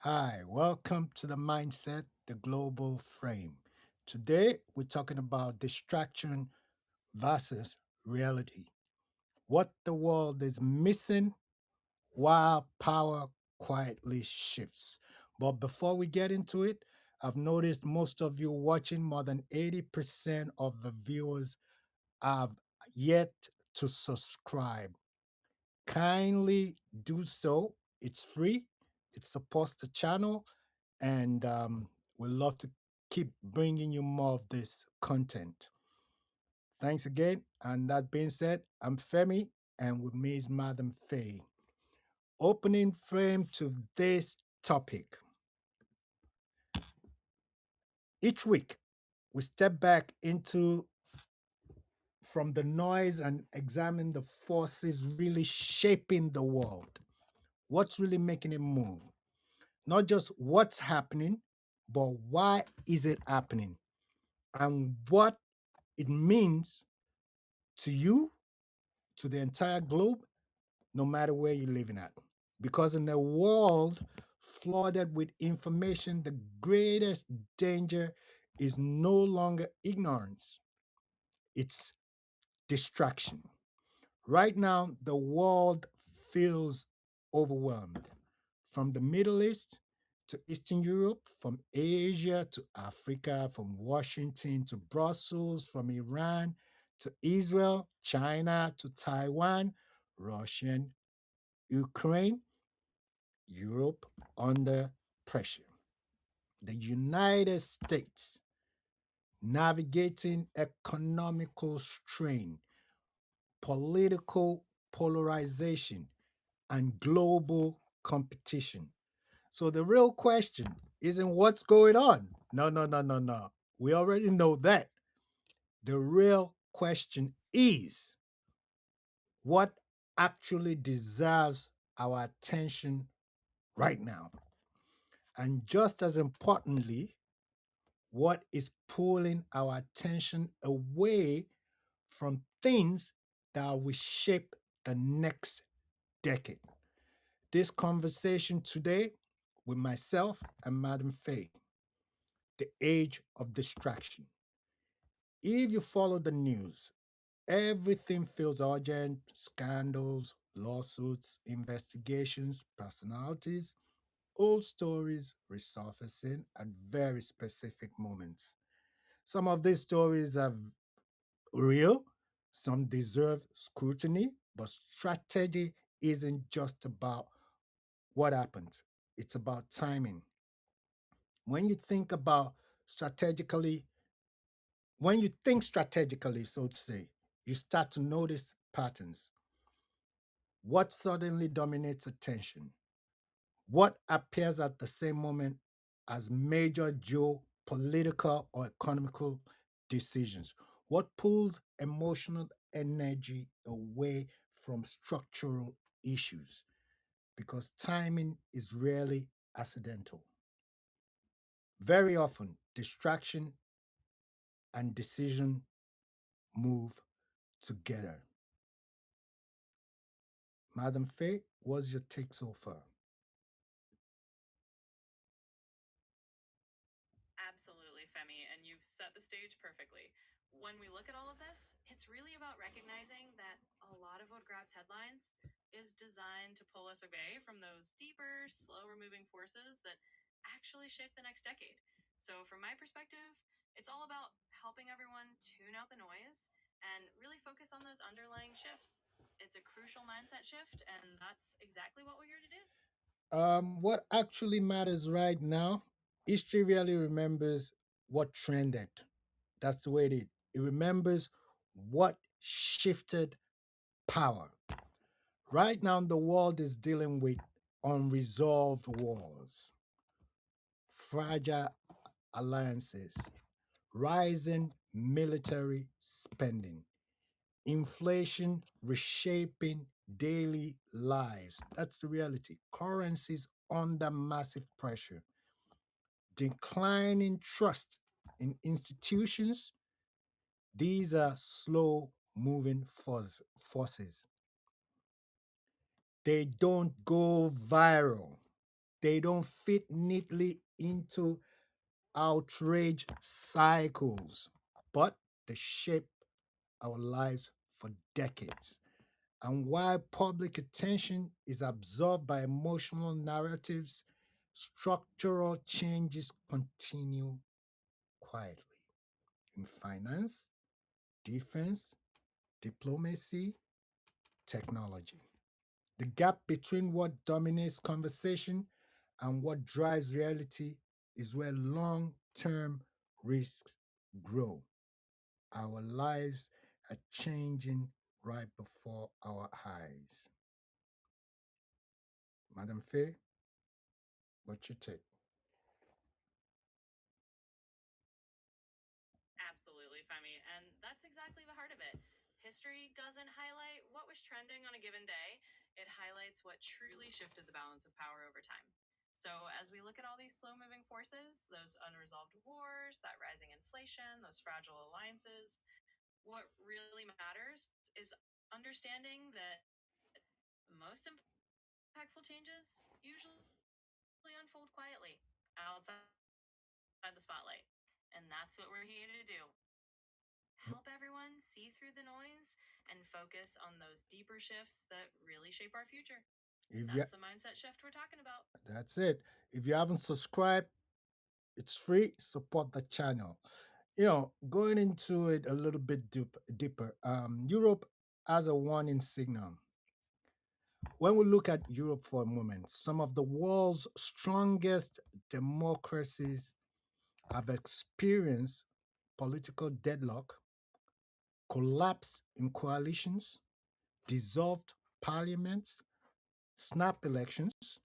Hi, welcome to the Mindset, the Global Frame. Today, we're talking about distraction versus reality. What the world is missing while power quietly shifts. But before we get into it, I've noticed most of you watching, more than 80% of the viewers have yet to subscribe. Kindly do so. It's free, it supports the channel, and we'd love to keep bringing you more of this content. Thanks again. And that being said, I'm Femi, and with me is Madam Fey. Opening frame to this topic. Each week, we step back into from the noise and examine the forces really shaping the world. What's really making it move? Not just what's happening, but why is it happening? And what it means to you, to the entire globe, no matter where you're living at. Because in a world flooded with information, the greatest danger is no longer ignorance, it's distraction. Right now, the world feels overwhelmed. From the Middle East to Eastern Europe, from Asia to Africa, from Washington to Brussels, from Iran to Israel, China to Taiwan, Russia, Ukraine, Europe under pressure. The United States navigating economical strain, political polarization, and global competition. So the real question isn't what's going on. No, no, no, no, no. We already know that. The real question is what actually deserves our attention right now. And just as importantly, what is pulling our attention away from things that will shape the next decade. This conversation today with myself and Madam Fay, the age of distraction. If you follow the news, everything feels urgent: scandals, lawsuits, investigations, personalities, old stories resurfacing at very specific moments. Some of these stories are real, some deserve scrutiny, but strategy isn't just about what happened, it's about timing. When you think about strategically, when you think strategically, so to say, you start to notice patterns. What suddenly dominates attention? What appears at the same moment as major geopolitical or economical decisions? What pulls emotional energy away from structural issues? Because timing is rarely accidental. Very often, distraction and decision move together. Madam Faye, what's your take so far? Absolutely, Femi, and you've set the stage perfectly. When we look at all of this, it's really about recognizing that a lot of what grabs headlines is designed to pull us away from those deeper, slower moving forces that actually shape the next decade. So, from my perspective, it's all about helping everyone tune out the noise and really focus on those underlying shifts. It's a crucial mindset shift, and that's exactly what we're here to do. What actually matters right now, history really remembers what trended. That's the way it is. It remembers what shifted power. Right now, the world is dealing with unresolved wars, fragile alliances, rising military spending, inflation reshaping daily lives. That's the reality. Currencies under massive pressure, declining trust in institutions. These are slow moving forces. They don't go viral, They don't fit neatly into outrage cycles, but they shape our lives for decades. And while public attention is absorbed by emotional narratives, structural changes continue quietly in finance, defense, diplomacy, technology. The gap between what dominates conversation and what drives reality is where long term risks grow. Our lives are changing right before our eyes. Madam Fay, what you take? Absolutely, Femi. And that's exactly the heart of it. History doesn't highlight what was trending on a given day, it highlights what truly shifted the balance of power over time. So, as we look at all these slow moving forces, those unresolved wars, that rising inflation, those fragile alliances, what really matters is understanding that most impactful changes usually unfold quietly outside the spotlight. And that's what we're here to do, help everyone see through the noise and focus on those deeper shifts that really shape our future. That's the mindset shift we're talking about. If you, that's it. If you haven't subscribed, it's free. Support the channel. Going into it a little bit deeper, Europe as a warning signal. When we look at Europe for a moment, some of the world's strongest democracies have experienced political deadlock, collapse in coalitions, dissolved parliaments, snap elections,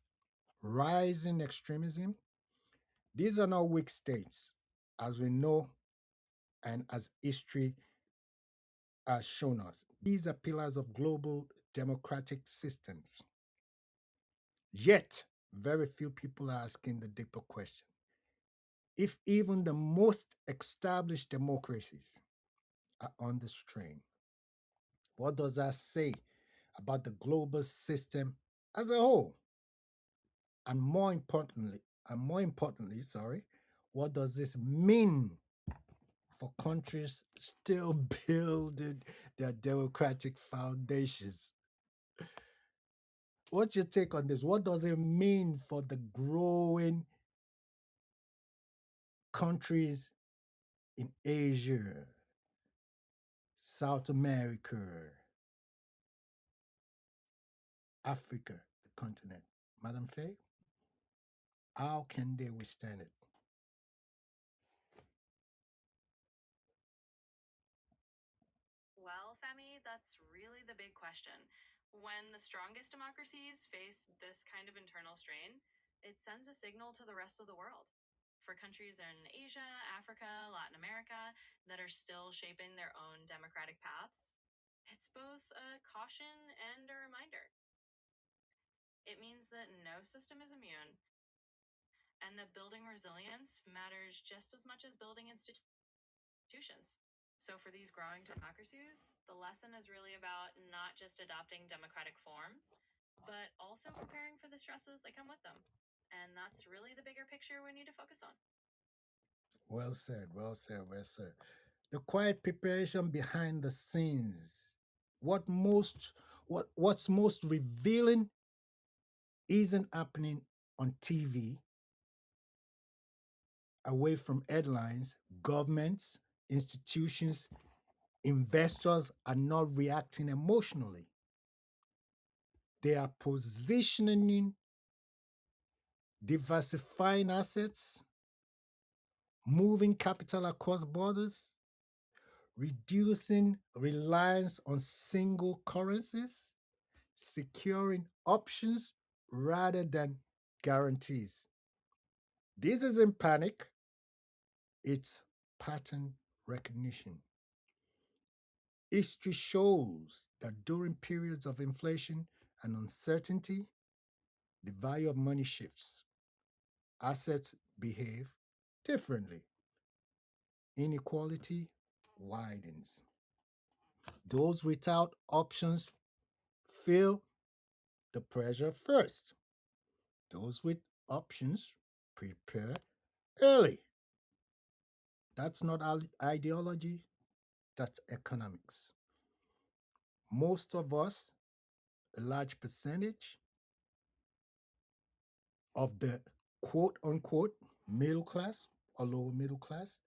rising extremism. These are not weak states, as we know and as history has shown us. These are pillars of global democratic systems. Yet, very few people are asking the deeper question. If even the most established democracies are under strain, what does that say about the global system as a whole? And more importantly, what does this mean for countries still building their democratic foundations? What's your take on this? What does it mean for the growing countries in Asia, South America, Africa, the continent? Madam Faye, how can they withstand it? Well, Femi, that's really the big question. When the strongest democracies face this kind of internal strain, it sends a signal to the rest of the world. For countries in Asia, Africa, Latin America that are still shaping their own democratic paths, it's both a caution and a reminder. It means that no system is immune and that building resilience matters just as much as building institutions. So, for these growing democracies, the lesson is really about not just adopting democratic forms, but also preparing for the stresses that come with them. And that's really the bigger picture we need to focus on. Well said, well said, well said. The quiet preparation behind the scenes. What's most revealing isn't happening on TV, away from headlines. Governments, institutions, investors are not reacting emotionally. They are positioning, diversifying assets, moving capital across borders, reducing reliance on single currencies, securing options rather than guarantees. This isn't panic, it's pattern recognition. History shows that during periods of inflation and uncertainty, the value of money shifts. Assets behave differently. Inequality widens. Those without options feel the pressure first. Those with options, prepare early. That's not ideology, that's economics. Most of us, a large percentage of the quote unquote middle class or lower middle class,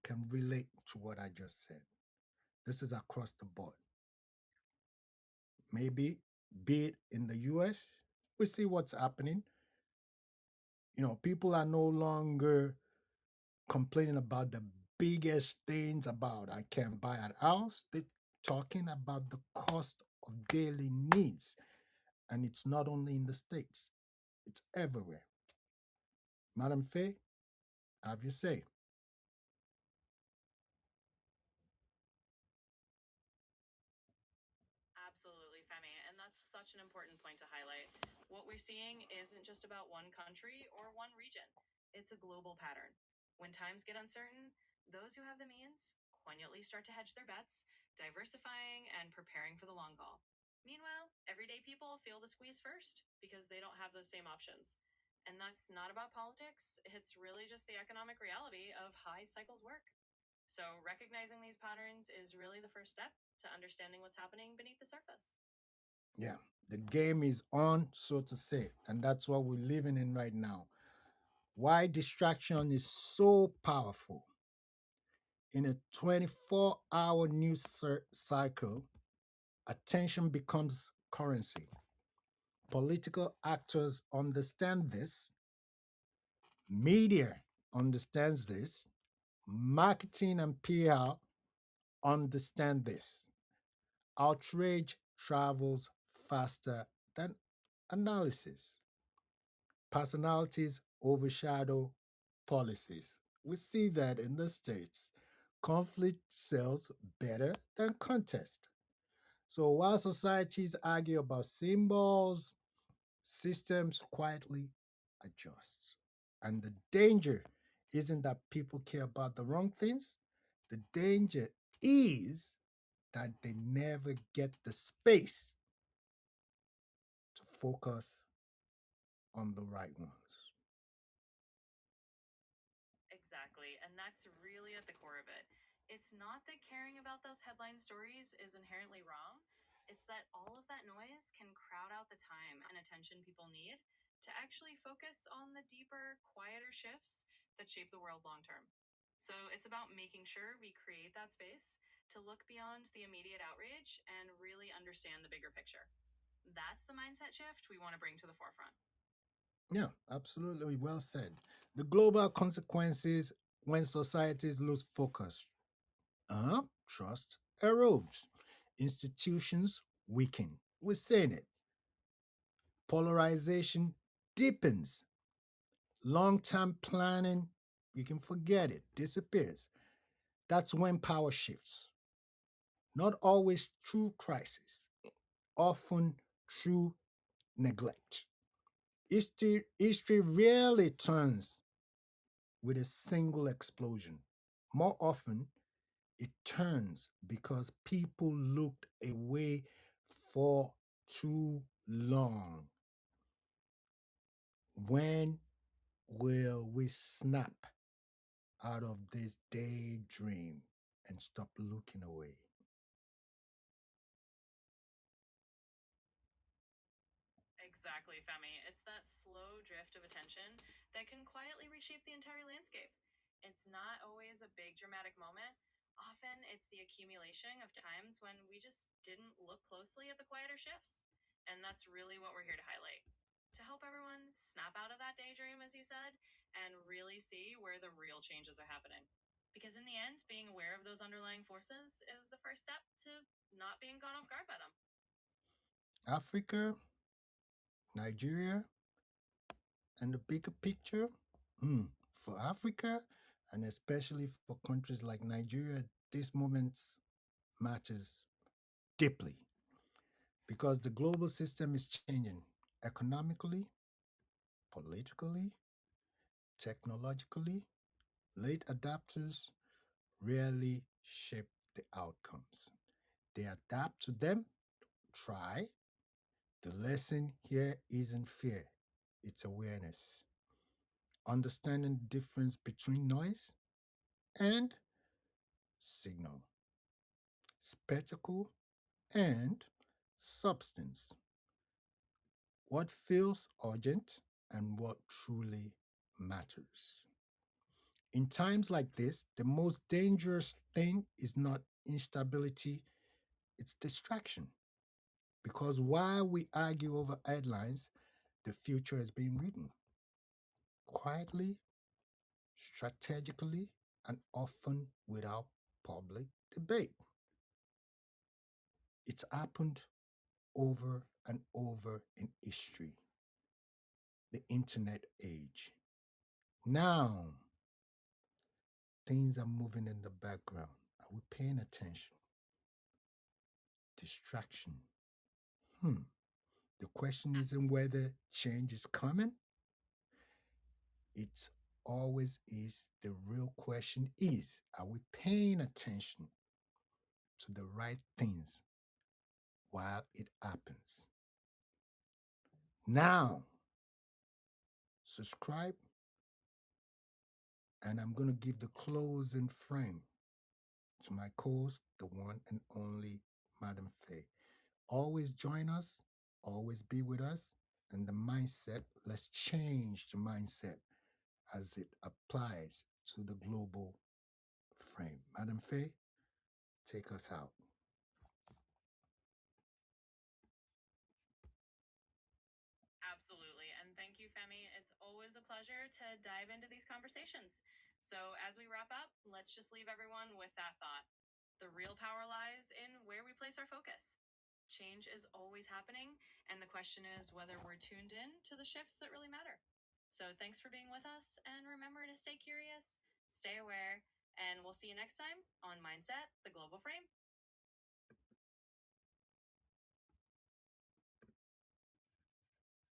can relate to what I just said. This is across the board. Maybe be it in the US, we see what's happening. People are no longer complaining about the biggest things about I can't buy a house. They're talking about the cost of daily needs. And it's not only in the States, it's everywhere. Madam Fay, have you say? Absolutely, Femi. And that's such an important point to highlight. What we're seeing isn't just about one country or one region, it's a global pattern. When times get uncertain, those who have the means poignantly start to hedge their bets, diversifying and preparing for the long haul. Meanwhile, everyday people feel the squeeze first because they don't have those same options. And that's not about politics, it's really just the economic reality of high cycles work. So, recognizing these patterns is really the first step to understanding what's happening beneath the surface. Yeah, the game is on, so to say. And that's what we're living in right now. Why distraction is so powerful. In a 24-hour news cycle, attention becomes currency. Political actors understand this, media understands this, marketing and PR understand this. Outrage travels faster than analysis. Personalities overshadow policies. We see that in the States. Conflict sells better than contest. So while societies argue about symbols, systems quietly adjust. And the danger isn't that people care about the wrong things, the danger is that they never get the space to focus on the right ones. Exactly. And that's really at the core of it. It's not that caring about those headline stories is inherently wrong. It's that all of that noise can crowd out the time and attention people need to actually focus on the deeper, quieter shifts that shape the world long term. So it's about making sure we create that space to look beyond the immediate outrage and really understand the bigger picture. That's the mindset shift we want to bring to the forefront. Yeah, absolutely well said. The global consequences when societies lose focus. Trust erodes. Institutions weaken. We're saying it. Polarization deepens. Long term planning, you can forget it, disappears. That's when power shifts. Not always through crisis, often through neglect. History rarely turns with a single explosion. More often, it turns because people looked away for too long. When will we snap out of this daydream and stop looking away? Exactly, Femi. It's that slow drift of attention that can quietly reshape the entire landscape. It's not always a big dramatic moment. Often it's the accumulation of times when we just didn't look closely at the quieter shifts. And that's really what we're here to highlight. To help everyone snap out of that daydream, as you said, and really see where the real changes are happening. Because in the end, being aware of those underlying forces is the first step to not being caught off guard by them. Africa, Nigeria, and the bigger picture. For Africa, and especially for countries like Nigeria, this moment matters deeply because the global system is changing economically, politically, technologically. Late adapters rarely shape the outcomes. They adapt to them, try. The lesson here isn't fear, it's awareness. understanding the difference between noise and signal, spectacle and substance, what feels urgent and what truly matters. In times like this, the most dangerous thing is not instability, it's distraction. Because while we argue over headlines, the future is being written quietly, strategically, and often without public debate. It's happened over and over in history, the internet age. Now, things are moving in the background. Are we paying attention? Distraction. Hmm. The question isn't whether change is coming, it always is. The real question is, are we paying attention to the right things while it happens? Now, subscribe, and I'm going to give the closing frame to my co host, the one and only Madam Fey. Always join us, always be with us, and the mindset, let's change the mindset as it applies to the global frame. Madam Fay, take us out. Absolutely. And thank you, Femi. It's always a pleasure to dive into these conversations. So, as we wrap up, let's just leave everyone with that thought. The real power lies in where we place our focus. Change is always happening, and the question is whether we're tuned in to the shifts that really matter. So, thanks for being with us, and remember to stay curious, stay aware, and we'll see you next time on Mindset, the Global Frame.